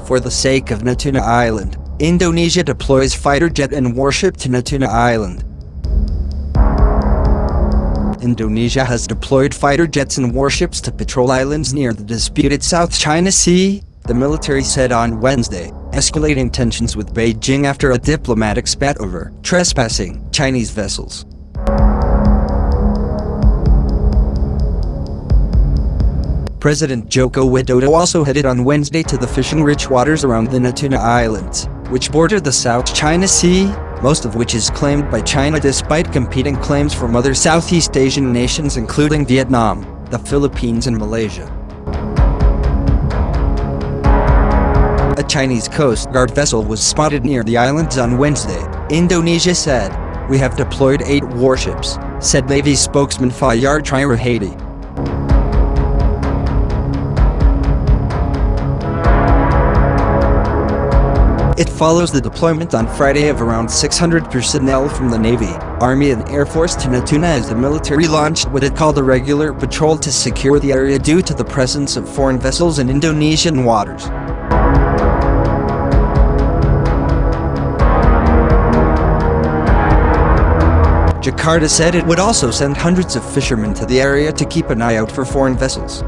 For the sake of Natuna Island, Indonesia deploys fighter jet and warship to Natuna Island. Indonesia has deployed fighter jets and warships to patrol islands near the disputed South China Sea, the military said on Wednesday, escalating tensions with Beijing after a diplomatic spat over trespassing Chinese vessels. President Joko Widodo also headed on Wednesday to the fishing-rich waters around the Natuna Islands, which border the South China Sea, most of which is claimed by China despite competing claims from other Southeast Asian nations including Vietnam, the Philippines and Malaysia. A Chinese coastguard vessel was spotted near the islands on Wednesday, Indonesia said. "We have deployed 8 warships," said Navy spokesman Fajar Tri Rohadi. It follows the deployment on Friday of around 600 personnel from the Navy, Army and Air Force to Natuna as the military launched what it called a regular patrol to secure the area due to the presence of foreign vessels in Indonesian waters. Jakarta said it would also send hundreds of fishermen to the area to keep an eye out for foreign vessels.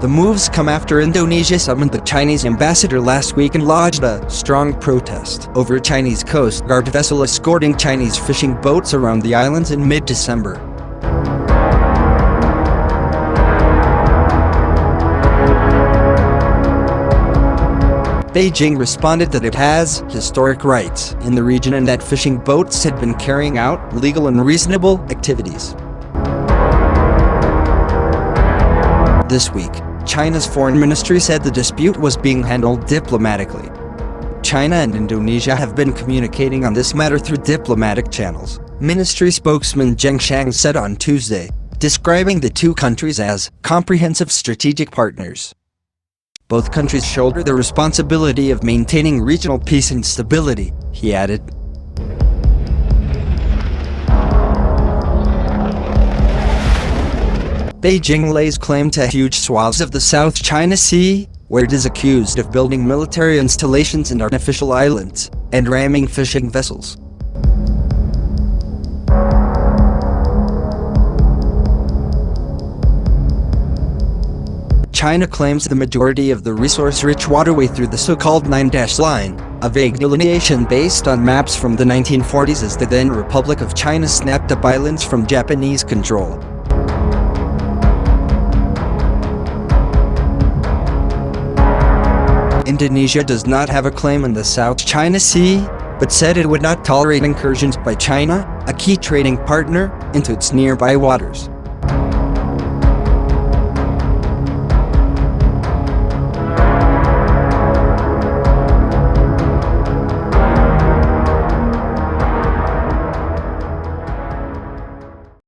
The moves come after Indonesia summoned the Chinese ambassador last week and lodged a strong protest over a Chinese Coast Guard vessel escorting Chinese fishing boats around the islands in mid-December. Beijing responded that it has historic rights in the region and that fishing boats had been carrying out legal and reasonable activities. This week, China's foreign ministry said the dispute was being handled diplomatically. China and Indonesia have been communicating on this matter through diplomatic channels, ministry spokesman Zheng Shang said on Tuesday, describing the two countries as comprehensive strategic partners. Both countries shoulder the responsibility of maintaining regional peace and stability, he added. Beijing lays claim to huge swaths of the South China Sea, where it is accused of building military installations and artificial islands, and ramming fishing vessels. China claims the majority of the resource-rich waterway through the so-called Nine-Line, a vague delineation based on maps from the 1940s as the then Republic of China snapped up islands from Japanese control. Indonesia does not have a claim in the South China Sea, but said it would not tolerate incursions by China, a key trading partner, into its nearby waters.